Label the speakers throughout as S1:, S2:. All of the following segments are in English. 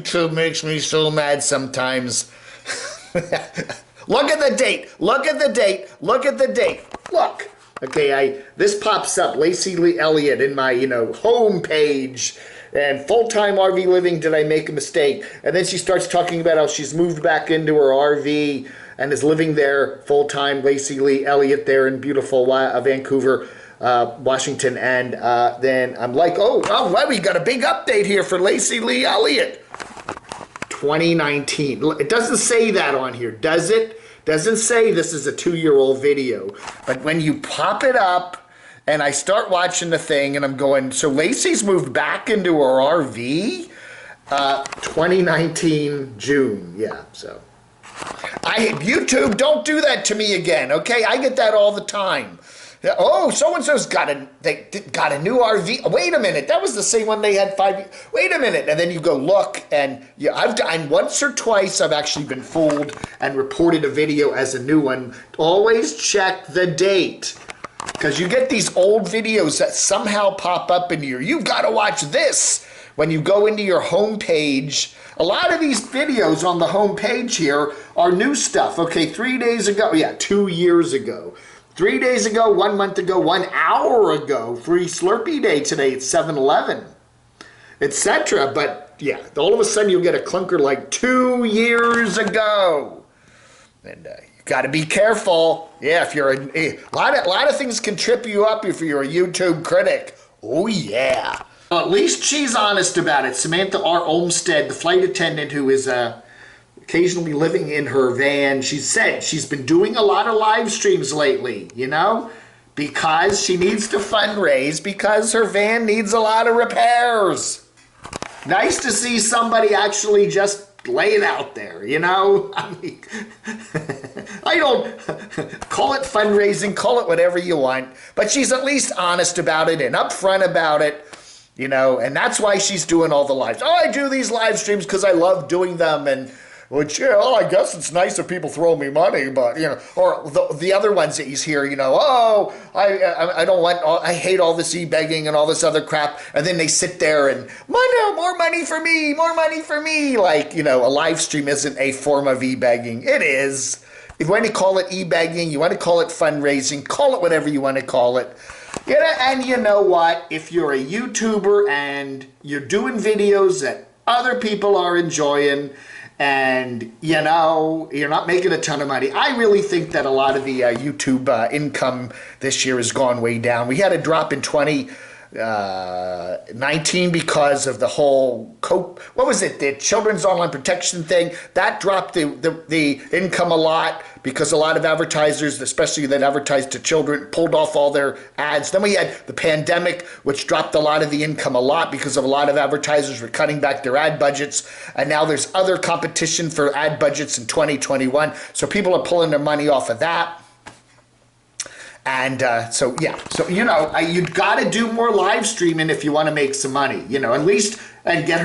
S1: YouTube makes me so mad sometimes. Look at the date. Look at the date. Look at the date. Look. Okay, this pops up, Lacey Lee Elliott, in my, home page. And full-time RV living, did I make a mistake? And then she starts talking about how she's moved back into her RV and is living there full-time, Lacey Lee Elliott there in beautiful Vancouver, Washington. And then I'm like, oh, well, we got a big update here for Lacey Lee Elliott. 2019. It doesn't say that on here, does it? Doesn't say this is a 2-year-old video. But when you pop it up, and I start watching the thing, and I'm going, so Lacey's moved back into her RV? 2019, June, yeah, so. YouTube, don't do that to me again, okay? I get that all the time. Oh, so-and-so's got a new RV. Wait a minute, that was the same one they had 5 years. Wait a minute, and then you go look, and yeah, I've done once or twice. I've actually been fooled and reported a video as a new one. Always check the date, because you get these old videos that somehow pop up in your. You've got to watch this when you go into your home page. A lot of these videos on the home page here are new stuff. Okay, 3 days ago, yeah, 2 years ago. 3 days ago, 1 month ago, 1 hour ago, free Slurpee Day today at 7-Eleven, etc. But yeah, all of a sudden you'll get a clunker like 2 years ago. And you got to be careful. Yeah, if you're a lot of things can trip you up if you're a YouTube critic. Oh yeah. Well, at least she's honest about it. Samantha R. Olmstead, the flight attendant who is occasionally living in her van, she said she's been doing a lot of live streams lately, because she needs to fundraise because her van needs a lot of repairs. Nice to see somebody actually just lay it out there, I mean, I don't call it fundraising, call it whatever you want, but she's at least honest about it and upfront about it, and that's why she's doing all the lives. Oh, I do these live streams because I love doing them, and which, yeah, well, I guess it's nice if people throw me money, but, or the other ones that you hear, oh, I don't want, I hate all this e-begging and all this other crap, and then they sit there and, more money for me, more money for me, like, a live stream isn't a form of e-begging. It is. If you want to call it e-begging, you want to call it fundraising, call it whatever you want to call it. And you know what? If you're a YouTuber and you're doing videos that other people are enjoying, and, you're not making a ton of money. I really think that a lot of the YouTube income this year has gone way down. We had a drop in 2019 because of the whole, the Children's Online Protection thing. That dropped the income a lot because a lot of advertisers, especially that advertise to children, pulled off all their ads. Then we had the pandemic, which dropped a lot of the income a lot because of a lot of advertisers were cutting back their ad budgets. And now there's other competition for ad budgets in 2021. So people are pulling their money off of that. And you've got to do more live streaming if you want to make some money, at least, and get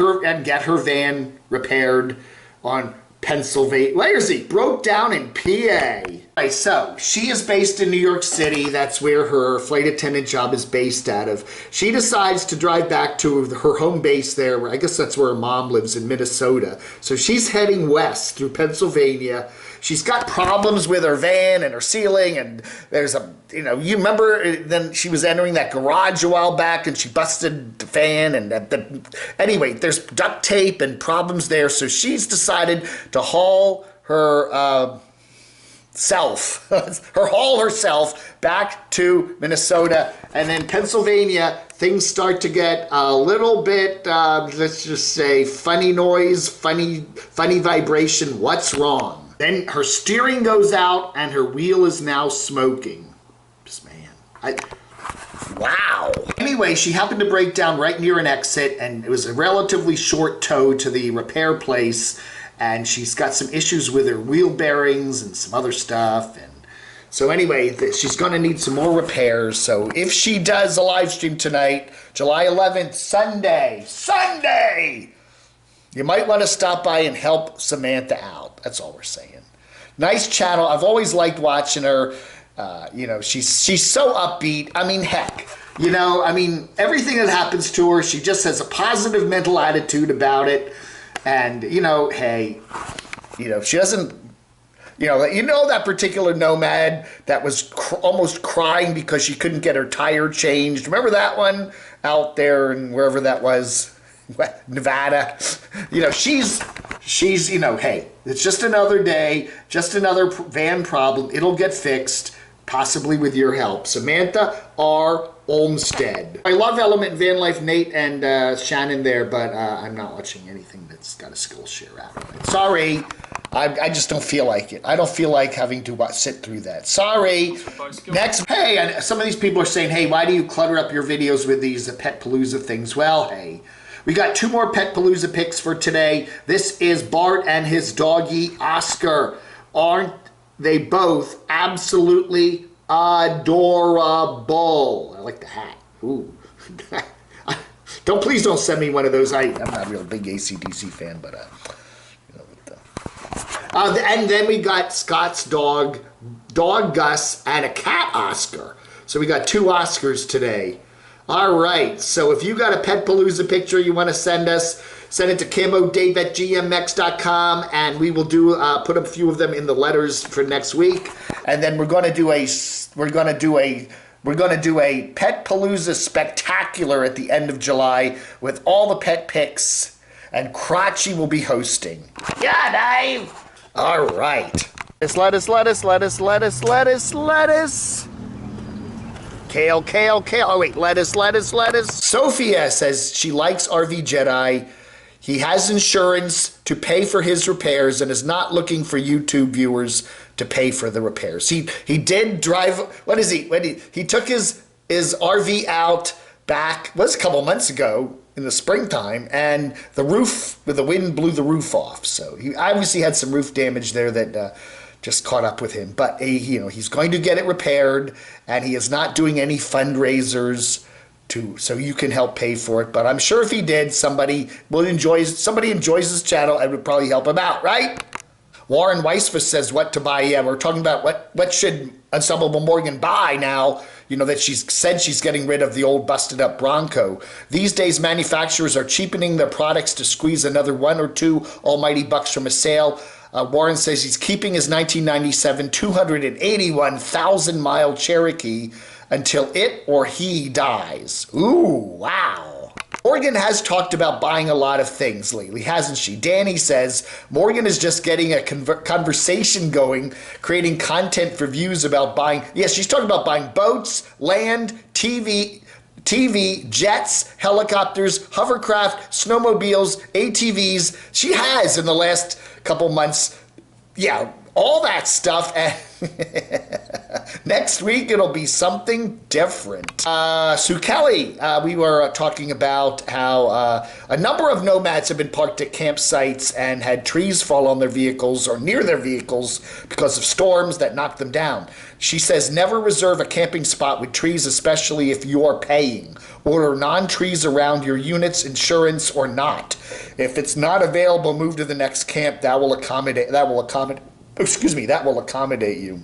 S1: her van repaired on Pennsylvania. Where is he? Broke down in PA. Right, so she is based in New York City. That's where her flight attendant job is based out of. She decides to drive back to her home base there, where I guess that's where her mom lives in Minnesota. So she's heading west through Pennsylvania. She's got problems with her van and her ceiling, and there's you remember then she was entering that garage a while back and she busted the fan, and anyway, there's duct tape and problems there. So she's decided to haul her herself back to Minnesota, and then Pennsylvania, things start to get a little bit, let's just say, funny noise, funny vibration. What's wrong? Then her steering goes out and her wheel is now smoking. Wow. Anyway, she happened to break down right near an exit, and it was a relatively short tow to the repair place, and she's got some issues with her wheel bearings and some other stuff. And so anyway, she's going to need some more repairs. So if she does a live stream tonight, July 11th, Sunday, you might want to stop by and help Samantha out. That's all we're saying. Nice channel. I've always liked watching her. She's so upbeat. I mean, heck, everything that happens to her, she just has a positive mental attitude about it. And, hey, she doesn't, that particular nomad that was almost crying because she couldn't get her tire changed. Remember that one out there and wherever that was? Nevada. She's, hey, it's just another day, just another van problem. It'll get fixed, possibly with your help. Samantha R. Olmstead. I love Element Van Life, Nate and Shannon there, but I'm not watching anything that's got a Skillshare out of it. Sorry. I just don't feel like it. I don't feel like having to sit through that. Sorry. Next. Hey, and some of these people are saying, hey, why do you clutter up your videos with these Pet Palooza things? Well, hey. We got 2 more Pet Palooza picks for today. This is Bart and his doggy, Oscar. Aren't they both absolutely adorable? I like the hat. Ooh. Please don't send me one of those. I'm not a real big AC/DC fan, but and then we got Scott's dog Gus, and a cat Oscar. So we got 2 Oscars today. All right, so if you got a Pet Palooza picture you want to send us, send it to camodave@gmx.com, and we will put a few of them in the letters for next week. And then we're going to do a Pet Palooza spectacular at the end of July with all the pet picks, and Crotchy will be hosting. Yeah, Dave. All right. Lettuce. Kale. Oh, wait, lettuce. Sophia says she likes RV Jedi. He has insurance to pay for his repairs and is not looking for YouTube viewers to pay for the repairs. He did drive, he took his RV out back, a couple months ago in the springtime, and the wind blew the roof off. So he obviously had some roof damage there that just caught up with him. But he's going to get it repaired, and he is not doing any fundraisers so you can help pay for it. But I'm sure if he did, somebody enjoys his channel and would probably help him out, right? Warren Weisfuss says what to buy. Yeah, we're talking about what should Unstoppable Morgan buy now, that she's said she's getting rid of the old busted up Bronco. These days, manufacturers are cheapening their products to squeeze another 1 or 2 almighty bucks from a sale. Warren says he's keeping his 1997 281,000-mile Cherokee until it or he dies. Ooh, wow. Morgan has talked about buying a lot of things lately, hasn't she? Danny says Morgan is just getting a conversation going, creating content for views about buying. Yes, she's talking about buying boats, land, TV, jets, helicopters, hovercraft, snowmobiles, ATVs. She has in the last couple months. Yeah, all that stuff. Next week, it'll be something different. Sue Kelly, we were talking about how a number of nomads have been parked at campsites and had trees fall on their vehicles or near their vehicles because of storms that knocked them down. She says never reserve a camping spot with trees, especially if you're paying. Order non-trees around your unit's insurance or not. If it's not available, move to the next camp. That will accommodate you.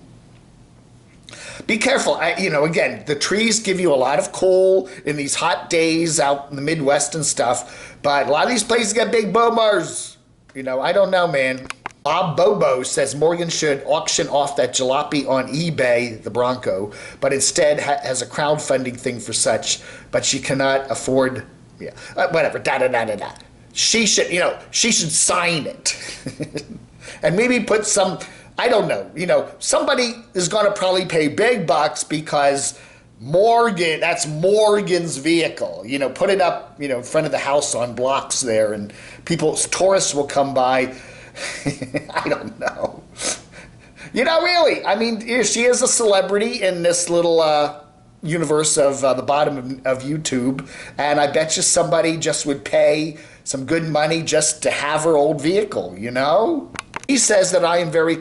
S1: Be careful. Again, the trees give you a lot of cool in these hot days out in the Midwest and stuff, but a lot of these places got big boomers. I don't know, man. Bob Bobo says Morgan should auction off that jalopy on eBay, the Bronco, but instead has a crowdfunding thing for such, but she cannot afford, whatever, da-da-da-da-da. She should sign it. And maybe put some, I don't know, somebody is going to probably pay big bucks because that's Morgan's vehicle. Put it up, in front of the house on blocks there, and tourists will come by. I don't know. Really, she is a celebrity in this little universe of the bottom of YouTube, and I bet you somebody just would pay some good money just to have her old vehicle, He says that I am very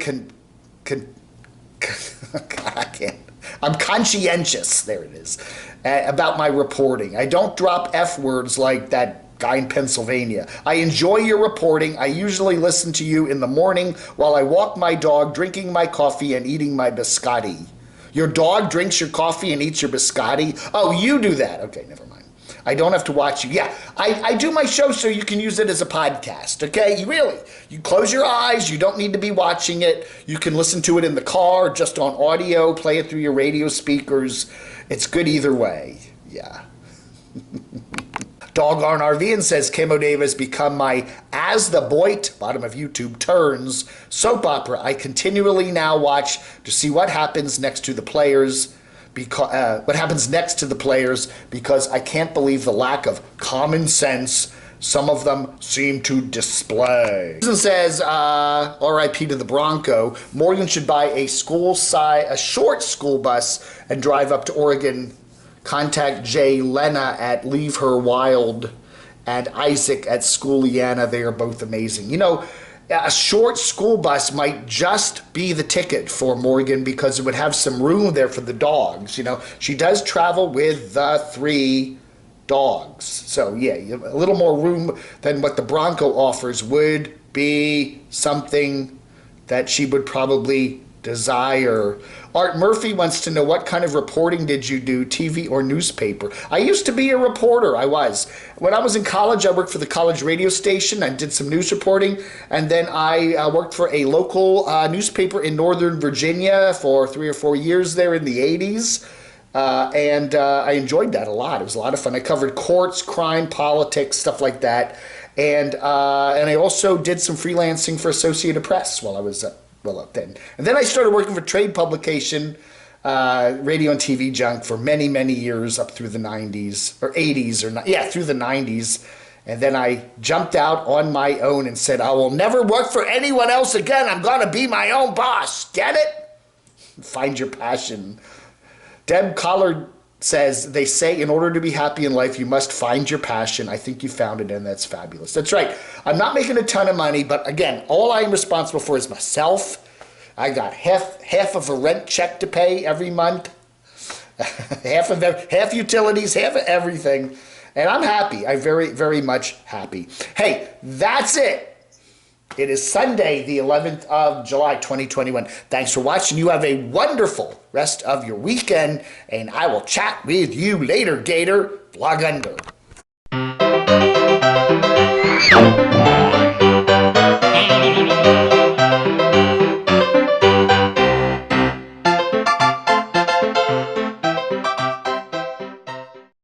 S1: I'm conscientious, there it is, about my reporting. I don't drop F words like that guy in Pennsylvania. I enjoy your reporting. I usually listen to you in the morning while I walk my dog, drinking my coffee and eating my biscotti. Your dog drinks your coffee and eats your biscotti? Oh, you do that. Okay, never mind. I don't have to watch you. Yeah, I do my show so you can use it as a podcast, okay? You close your eyes. You don't need to be watching it. You can listen to it in the car, just on audio, play it through your radio speakers. It's good either way. Yeah. Doggone RV says, Camo Davis become my As the Boit, bottom of YouTube, turns soap opera. I continually now watch to see what happens next to the players. Because because I can't believe the lack of common sense some of them seem to display. Susan says, R.I.P. to the Bronco. Morgan should buy a short school bus and drive up to Oregon. Contact Jay Lena at Leave Her Wild and Isaac at Schooliana. They are both amazing. You know, a short school bus might just be the ticket for Morgan because it would have some room there for the dogs. You know, she does travel with the 3 dogs. So, yeah, a little more room than what the Bronco offers would be something that she would probably desire. Art Murphy wants to know, what kind of reporting did you do, TV or newspaper? I used to be a reporter. I was. When I was in college, I worked for the college radio station. I did some news reporting, and then I worked for a local newspaper in Northern Virginia for 3 or 4 years there in the 80s. And I enjoyed that a lot. It was a lot of fun. I covered courts, crime, politics, stuff like that. And I also did some freelancing for Associated Press while I was up then. And then I started working for trade publication, radio and TV junk for many, many years up through the 90s or 80s through the 90s. And then I jumped out on my own and said, I will never work for anyone else again. I'm going to be my own boss. Get it? Find your passion. Deb Collard says, they say in order to be happy in life, you must find your passion. I think you found it, and that's fabulous. That's right. I'm not making a ton of money, but again, all I'm responsible for is myself. I got half of a rent check to pay every month, half utilities, half of everything, and I'm happy. I'm very, very much happy. Hey, that's it. It is Sunday, the 11th of July, 2021. Thanks for watching. You have a wonderful rest of your weekend, and I will chat with you later, Gator. Vlog under.